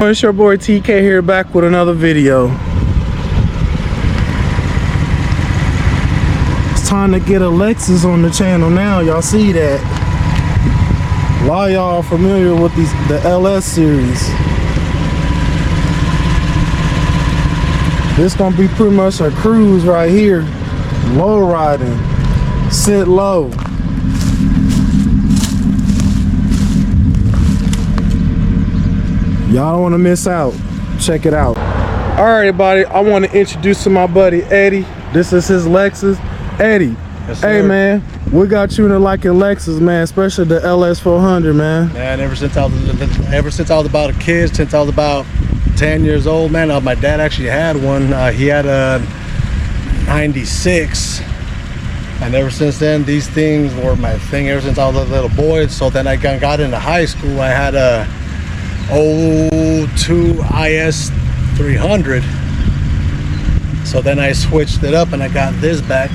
It's your boy TK here, back with another video. It's time to get a Lexus on the channel now. Y'all see that? A lot of y'all are familiar with the LS series. This gonna be pretty much a cruise right here. Low riding, sit low. Y'all don't want to miss out. Check it out. All right, everybody, I want to introduce to my buddy Eddie. This is his Lexus. Eddie, yes, hey man, we got you into liking Lexus, man, especially the LS 400, man. Man, ever since I was about a kid, since I was about 10 years old, man. My dad actually had one. He had a 96, and ever since then, these things were my thing ever since I was a little boy. So then I got into high school. I had a 02 IS 300. So then I switched it up and I got this back.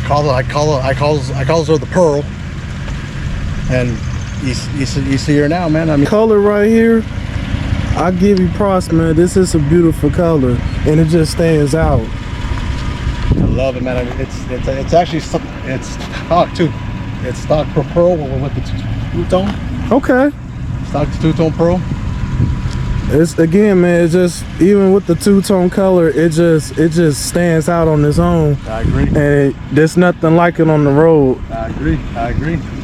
I call her the Pearl. And you see her now, man. I mean, color right here, I give you props, man. This is a beautiful color and it just stands out. I love it, man. I mean, it's actually stock too. It's stock for Pearl with the two-tone. Okay. Stock two-tone Pearl. It's, again, man, it's just, even with the two-tone color, it just stands out on its own. I agree. And there's nothing like it on the road. I agree.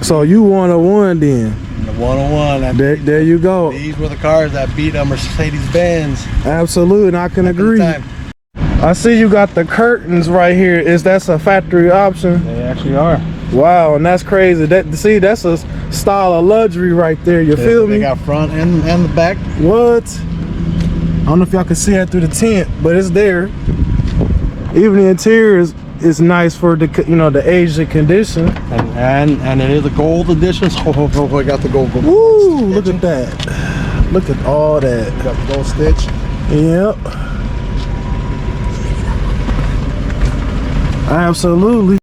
So you 101 then. The 101. There you go. These were the cars that beat a Mercedes-Benz. Absolutely, and I can agree. I see you got the curtains right here. That's a factory option? They actually are. Wow, and that's crazy. That's a style of luxury right there. You feel me? They got front and the back. What? I don't know if y'all can see that through the tent, but it's there. Even the interior is nice for the the age and condition. And it is a gold edition. So I got the gold. Woo! Look at that. Look at all that. Got the gold stitch. Yep. Absolutely.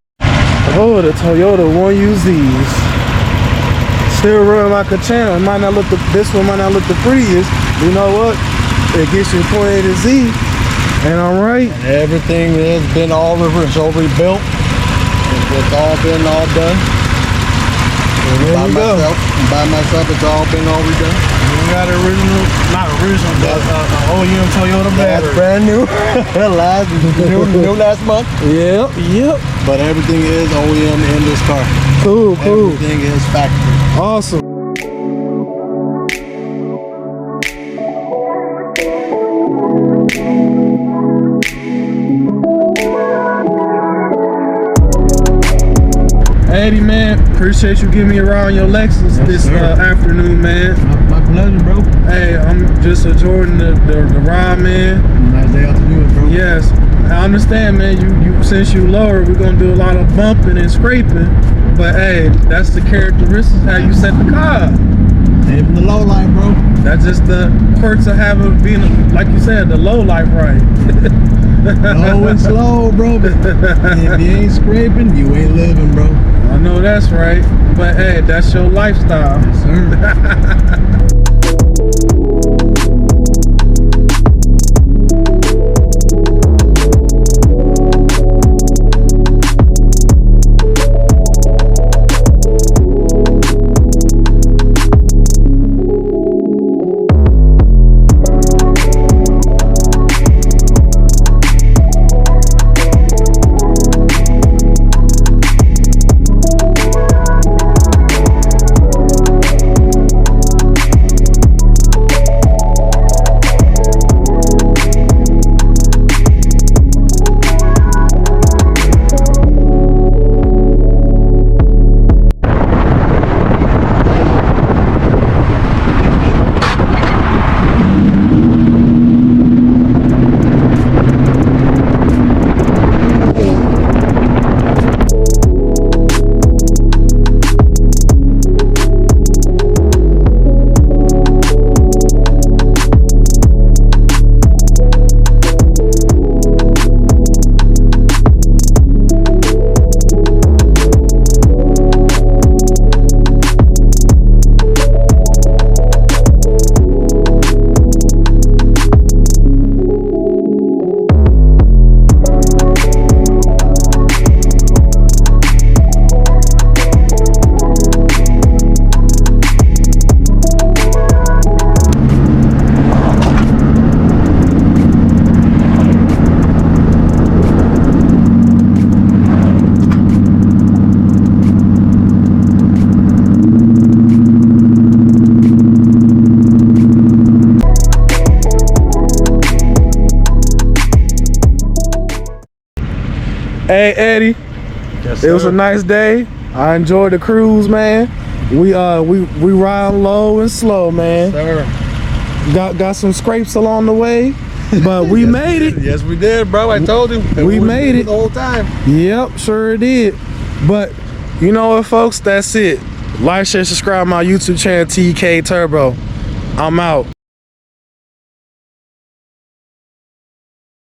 Oh, the Toyota 1UZs. Still running like a champ. This one might not look the prettiest. You know what? It gets you from A to Z. And all right. And everything has been all rebuilt. It's all been done. By myself, it's all been redone. You got not original, but OEM Toyota battery. That's brand new. new last month. Yep. But everything is OEM in this car. Cool. Everything is factory. Awesome. Eddie, man, appreciate you giving me around your Lexus this afternoon, man. My pleasure, bro. Hey, I'm just enjoying the ride, man. Nice day out to do it, bro. Yes, I understand, man. You since you lower, we're gonna do a lot of bumping and scraping. But hey, that's the characteristics how you set the car. Even the low life, bro. That's just the perks of having being, like you said, the low life, right? Low and slow, bro. If you ain't scraping, you ain't living, bro. I know that's right, but hey, that's your lifestyle. Yes, sir. Hey, Eddie, Yes, it was sir. a nice day. I enjoyed the cruise, man. We ride low and slow, man. Sir. Got some scrapes along the way, but we Yes, made it. Yes, we did, bro. I told you. We made it the whole time. Yep, sure did. But you know what, folks? That's it. Like, share, subscribe my YouTube channel, TK Turbo. I'm out.